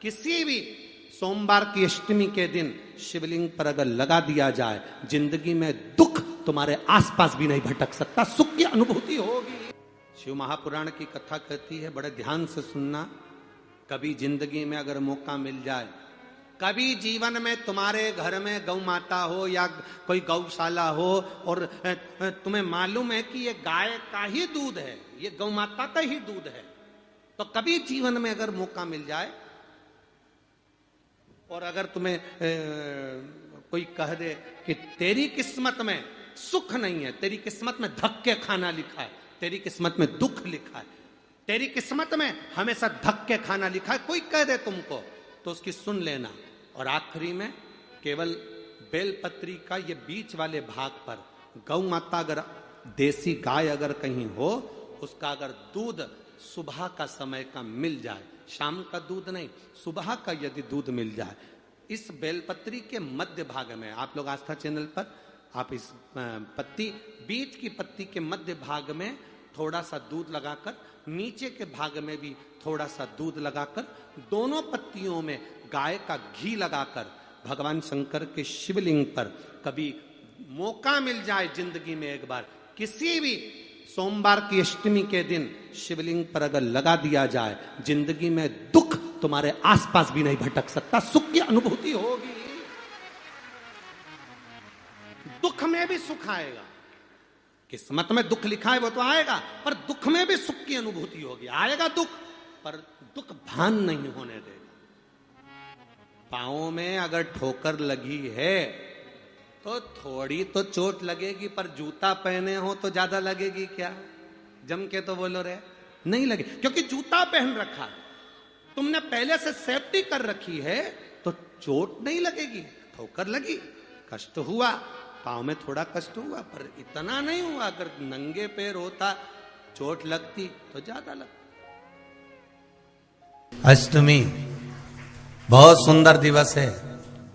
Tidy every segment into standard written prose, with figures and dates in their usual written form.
किसी भी सोमवार की अष्टमी के दिन शिवलिंग पर अगर लगा दिया जाए, जिंदगी में दुख तुम्हारे आसपास भी नहीं भटक सकता, सुख की अनुभूति होगी। शिव महापुराण की कथा कहती है, बड़े ध्यान से सुनना। कभी जिंदगी में अगर मौका मिल जाए, कभी जीवन में तुम्हारे घर में गौ माता हो या कोई गौशाला हो और तुम्हें मालूम है कि ये गाय का ही दूध है, ये गौ माता का ही दूध है, तो कभी जीवन में अगर मौका मिल जाए और अगर तुम्हें कोई कह दे कि तेरी किस्मत में सुख नहीं है, तेरी किस्मत में धक्के खाना लिखा है, तेरी किस्मत में दुख लिखा है, तेरी किस्मत में हमेशा धक्के खाना लिखा है, कोई कह दे तुमको, तो उसकी सुन लेना। और आखिरी में केवल बेलपत्री का ये बीच वाले भाग पर गौ माता, अगर देसी गाय अगर कहीं हो, उसका अगर दूध सुबह का समय का मिल जाए, शाम का दूध नहीं, सुबह का यदि दूध मिल जाए, इस बेलपत्री के मध्य भाग में, आप लोग आस्था चैनल पर आप इस पत्ती, बीच की पत्ती के मध्य भाग में थोड़ा सा दूध लगाकर, नीचे के भाग में भी थोड़ा सा दूध लगाकर, दोनों पत्तियों में गाय का घी लगाकर भगवान शंकर के शिवलिंग पर कभी मौका मिल जाए जिंदगी में एक बार, किसी भी सोमवार की अष्टमी के दिन शिवलिंग पर अगर लगा दिया जाए, जिंदगी में दुख तुम्हारे आसपास भी नहीं भटक सकता, सुख की अनुभूति होगी। दुख में भी सुख आएगा, किस्मत में दुख लिखा है वो तो आएगा, पर दुख में भी सुख की अनुभूति होगी। आएगा दुख, पर दुख भान नहीं होने देगा। पांवों में अगर ठोकर लगी है तो थोड़ी तो चोट लगेगी, पर जूता पहने हो तो ज्यादा लगेगी क्या? जम के तो बोलो रे, नहीं लगे, क्योंकि जूता पहन रखा है, तुमने पहले से सेफ्टी कर रखी है, तो चोट नहीं लगेगी। ठोकर लगी, कष्ट हुआ, पांव में थोड़ा कष्ट हुआ, पर इतना नहीं हुआ। अगर नंगे पैर होता, चोट लगती तो ज्यादा लगती। अष्टमी बहुत सुंदर दिवस है,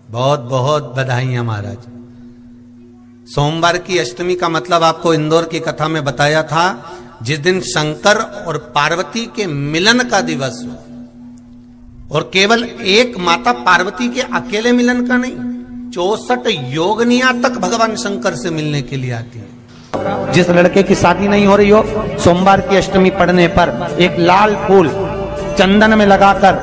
बहुत बहुत बधाइयां महाराज। सोमवार की अष्टमी का मतलब आपको इंदौर की कथा में बताया था, जिस दिन शंकर और पार्वती के मिलन का दिवस हो, और केवल एक माता पार्वती के अकेले मिलन का नहीं, 64 योगनियां तक भगवान शंकर से मिलने के लिए आती है। जिस लड़के की शादी नहीं हो रही हो, सोमवार की अष्टमी पड़ने पर एक लाल फूल चंदन में लगाकर,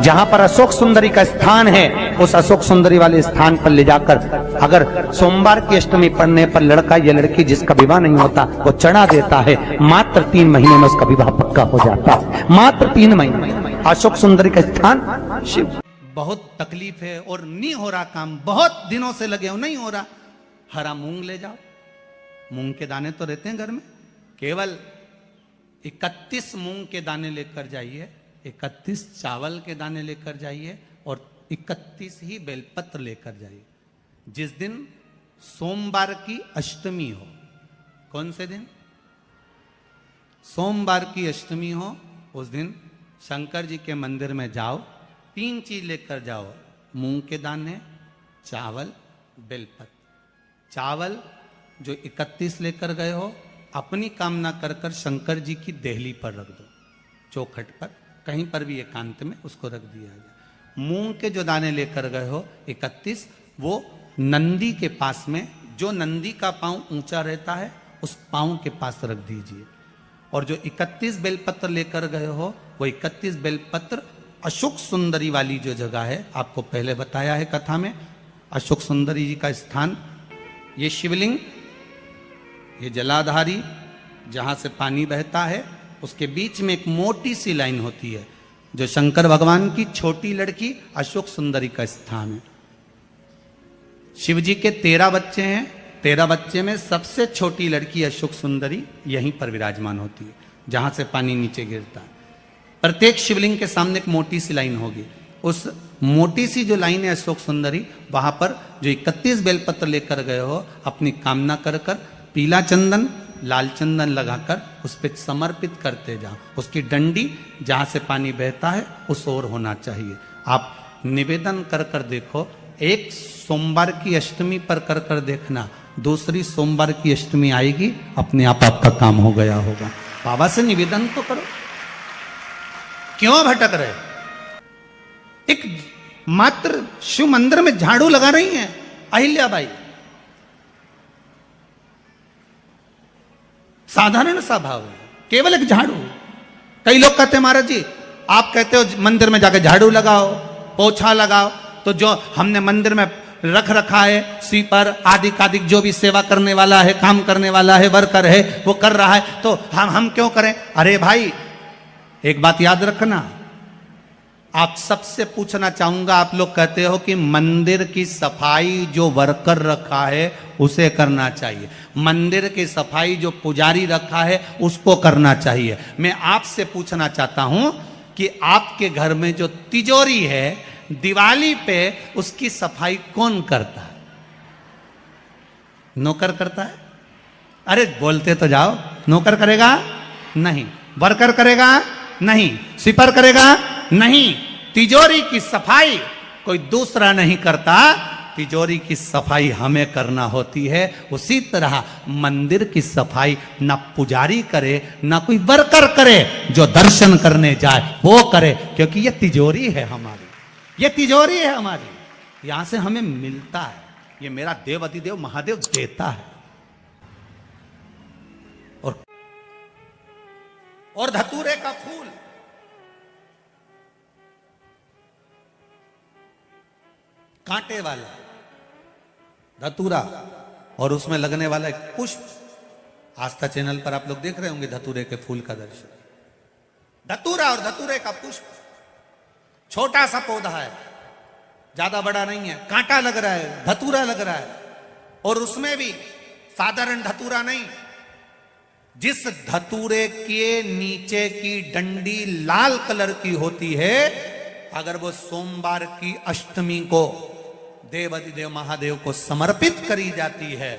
जहां पर अशोक सुंदरी का स्थान है, उस अशोक सुंदरी वाले स्थान पर ले जाकर, अगर सोमवार की अष्टमी पड़ने पर लड़का या लड़की जिसका विवाह नहीं होता वो चढ़ा देता है, मात्र 3 महीने में उसका विवाह पक्का हो जाता है। मात्र 3 महीने। अशोक सुंदरी का स्थान शिव। बहुत तकलीफ है और नहीं हो रहा काम, बहुत दिनों से लगे हो, नहीं हो रहा, हरा मूंग ले जाओ। मूंग के दाने तो रहते हैं घर में, केवल 31 मूंग के दाने लेकर जाइए, 31 चावल के दाने लेकर जाइए और 31 ही बेलपत्र लेकर जाइए। जिस दिन सोमवार की अष्टमी हो, कौन से दिन? सोमवार की अष्टमी हो, उस दिन शंकर जी के मंदिर में जाओ, 3 चीज लेकर जाओ, मूंग के दाने, चावल, बेलपत्र। चावल जो 31 लेकर गए हो, अपनी कामना कर कर शंकर जी की देहली पर रख दो, चौखट पर, कहीं पर भी एकांत में उसको रख दिया जाए। मूंग के जो दाने लेकर गए हो 31, वो नंदी के पास में, जो नंदी का पांव ऊंचा रहता है, उस पांव के पास रख दीजिए। और जो 31 बेलपत्र लेकर गए हो, वो 31 बेलपत्र अशोक सुंदरी वाली जो जगह है, आपको पहले बताया है कथा में, अशोक सुंदरी जी का स्थान, ये शिवलिंग, ये जलाधारी जहां से पानी बहता है, उसके बीच में एक मोटी सी लाइन होती है, जो शंकर भगवान की छोटी लड़की अशोक सुंदरी का स्थान है। शिव जी के 13 बच्चे हैं, 13 बच्चे में सबसे छोटी लड़की अशोक सुंदरी यहीं पर विराजमान होती है, जहां से पानी नीचे गिरता है। प्रत्येक शिवलिंग के सामने एक मोटी सी लाइन होगी, उस मोटी सी जो लाइन है अशोक सुंदरी, वहां पर जो 31 बेलपत्र लेकर गए हो, अपनी कामना कर कर पीला चंदन, लाल चंदन लगाकर उस पर समर्पित करते जाओ। उसकी डंडी जहां से पानी बहता है उस ओर होना चाहिए। आप निवेदन कर कर देखो, एक सोमवार की अष्टमी पर कर कर देखना, दूसरी सोमवार की अष्टमी आएगी, अपने आप आपका काम हो गया होगा। बाबा से निवेदन तो करो, क्यों भटक रहे? एक मात्र शिव मंदिर में झाड़ू लगा रही हैं अहिल्याबाई। साधारण सा भाव है, केवल एक झाड़ू। कई लोग कहते हैं महाराज जी आप कहते हो मंदिर में जाकर झाड़ू लगाओ, पोछा लगाओ, तो जो हमने मंदिर में रख रखा है स्वीपर आदि कादिक जो भी सेवा करने वाला है, काम करने वाला है, वर्कर है, वो कर रहा है, तो हम क्यों करें? अरे भाई एक बात याद रखना, आप सबसे पूछना चाहूंगा, आप लोग कहते हो कि मंदिर की सफाई जो वर्कर रखा है उसे करना चाहिए, मंदिर की सफाई जो पुजारी रखा है उसको करना चाहिए। मैं आपसे पूछना चाहता हूं कि आपके घर में जो तिजोरी है दिवाली पे उसकी सफाई कौन करता है? नौकर करता है? अरे बोलते तो जाओ। नौकर करेगा? नहीं। वर्कर करेगा? नहीं। स्वीपर करेगा? नहीं। तिजोरी की सफाई कोई दूसरा नहीं करता, तिजोरी की सफाई हमें करना होती है। उसी तरह मंदिर की सफाई ना पुजारी करे ना कोई वर्कर करे, जो दर्शन करने जाए वो करे, क्योंकि ये तिजोरी है हमारी, ये तिजोरी है हमारी, यहां से हमें मिलता है, ये मेरा देव अधिदेव महादेव देता है। और धतूरे का फूल, कांटे वाला धतूरा, और उसमें लगने वाला एक पुष्प। आस्था चैनल पर आप लोग देख रहे होंगे धतूरे के फूल का दर्शन। धतूरा और धतूरे का पुष्प, छोटा सा पौधा है, ज्यादा बड़ा नहीं है, कांटा लग रहा है, धतूरा लग रहा है, और उसमें भी साधारण धतूरा नहीं, जिस धतूरे के नीचे की डंडी लाल कलर की होती है, अगर वो सोमवार की अष्टमी को देव अधिदेव महादेव को समर्पित करी जाती है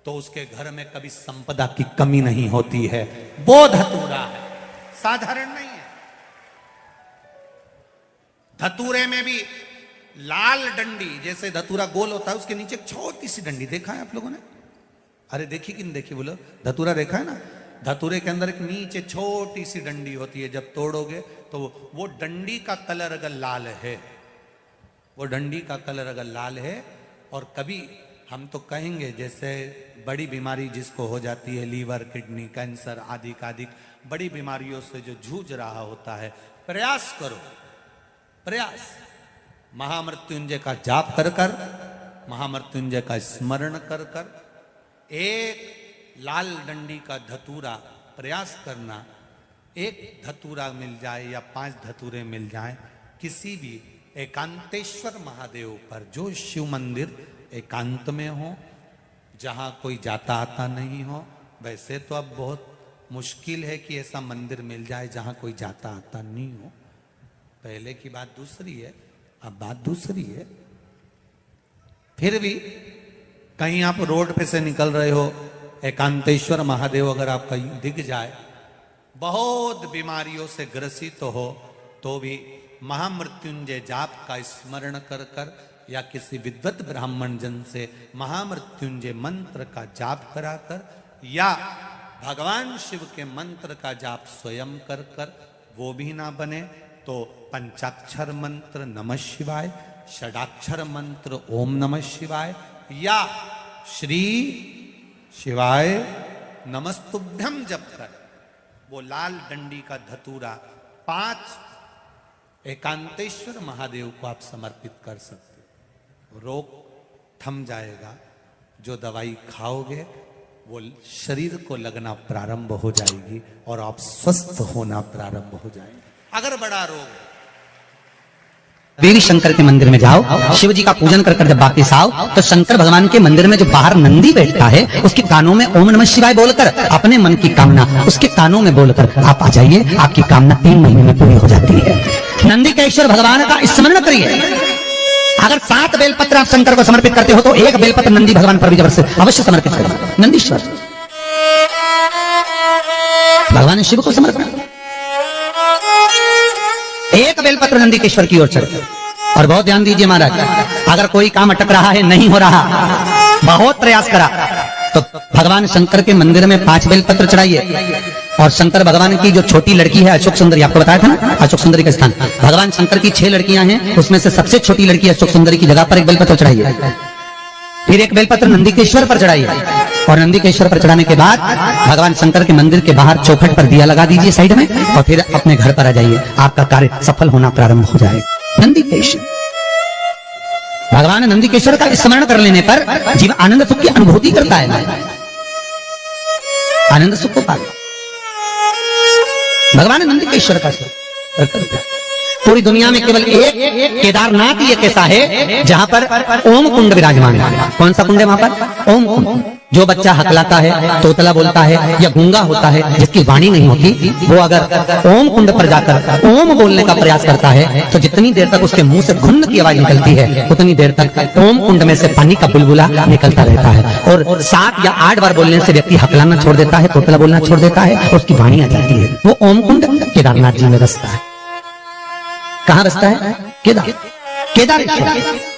तो उसके घर में कभी संपदा की कमी नहीं होती है। वो धतूरा है, साधारण नहीं है। धतूरे में भी लाल डंडी, जैसे धतूरा गोल होता है उसके नीचे एक छोटी सी डंडी, देखा है आप लोगों ने? अरे देखी कि नहीं देखी बोलो? धतूरा देखा है ना? धतूरे के अंदर एक नीचे छोटी सी डंडी होती है, जब तोड़ोगे तो वो डंडी का कलर अगर लाल है, वो डंडी का कलर अगर लाल है, और कभी हम तो कहेंगे जैसे बड़ी बीमारी जिसको हो जाती है, लीवर किडनी कैंसर आदि कादिक बड़ी बीमारियों से जो जूझ रहा होता है, प्रयास करो, प्रयास महामृत्युंजय का जाप कर कर, महामृत्युंजय का स्मरण कर कर, एक लाल डंडी का धतूरा प्रयास करना, एक धतूरा मिल जाए या 5 धतूरे मिल जाए किसी भी एकांतेश्वर महादेव पर, जो शिव मंदिर एकांत में हो, जहां कोई जाता आता नहीं हो। वैसे तो अब बहुत मुश्किल है कि ऐसा मंदिर मिल जाए जहां कोई जाता आता नहीं हो, पहले की बात दूसरी है, अब बात दूसरी है। फिर भी कहीं आप रोड पे से निकल रहे हो, एकांतेश्वर महादेव अगर आपका दिख जाए, बहुत बीमारियों से ग्रसित हो, तो भी महामृत्युंजय जाप का स्मरण कर कर या किसी विद्वत ब्राह्मण जन से महामृत्युंजय मंत्र का जाप कराकर, या भगवान शिव के मंत्र का जाप स्वयं कर कर, वो भी ना बने तो पंचाक्षर मंत्र नमः शिवाय, षडाक्षर मंत्र ओम नमः शिवाय, या श्री शिवाय नमस्तुभ्यम जप कर वो लाल डंडी का धतूरा 5 एकांतेश्वर महादेव को आप समर्पित कर सकते हो। रोग थम जाएगा, जो दवाई खाओगे वो शरीर को लगना प्रारंभ हो जाएगी और आप स्वस्थ होना प्रारंभ हो जाएंगे। अगर बड़ा रोग है, देवी शंकर के मंदिर में जाओ, शिव जी का पूजन कर कर जब वापिस आओ तो शंकर भगवान के मंदिर में जो बाहर नंदी बैठता है उसके कानों में ओम नमः शिवाय बोलकर अपने मन की कामना उसके कानों में बोलकर आप आ जाइए, आपकी कामना 3 महीने में पूरी हो जाती है। नंदी के ईश्वर भगवान का स्मरण करिए। अगर 7 बेलपत्र आप शंकर को समर्पित करते हो तो 1 बेलपत्र नंदी भगवान पर भी अवश्य समर्पित करें। नंदीश्वर भगवान शिव को समर्पित, 1 बेलपत्र नंदी के ईश्वर की ओर चढ़े। और बहुत ध्यान दीजिए महाराज, अगर कोई काम अटक रहा है, नहीं हो रहा, बहुत प्रयास करा, तो भगवान शंकर के मंदिर में 5 बेलपत्र चढ़ाइए। और शंकर भगवान की जो छोटी लड़की है अशोक सुंदरी, आपको बताया था ना अशोक सुंदरी का स्थान, भगवान शंकर की 6 लड़कियां हैं, उसमें से सबसे छोटी लड़की अशोक सुंदरी की जगह पर एक बेलपत्र चढ़ाई है। फिर एक बेलपत्र नंदीकेश्वर पर चढ़ाई है, और नंदीकेश्वर पर चढ़ाने के बाद भगवान शंकर के मंदिर के बाहर चौखट पर दिया लगा दीजिए साइड में, और फिर अपने घर पर आ जाइए, आपका कार्य सफल होना प्रारंभ हो जाएगा। नंदीकेश्वर, भगवान नंदीकेश्वर का स्मरण कर लेने पर जीव आनंद सुख की अनुभूति करता है, आनंद सुख को पाता। भगवान नंदीकेश्वर का पूरी दुनिया में केवल एक केदारनाथ ही एक ऐसा है जहां पर ओम कुंड विराजमान है। कौन सा कुंड है वहां पर? ओम कुंड। जो बच्चा हकलाता है, तोतला बोलता है या गूंगा होता है, जिसकी वाणी नहीं होती, वो अगर ओम कुंड पर जाकर ओम बोलने का प्रयास करता है तो जितनी देर तक उसके मुंह से घुन्न की आवाज निकलती है उतनी देर तक ओम कुंड में से पानी का बुलबुला निकलता रहता है। और 7 या 8 बार बोलने से व्यक्ति हकलाना छोड़ देता है, तोतला बोलना छोड़ देता है और उसकी वाणी आ जाती है। वो ओम कुंड केदारनाथ जी में बसता है। कहां बसता है? केदारेश्वर।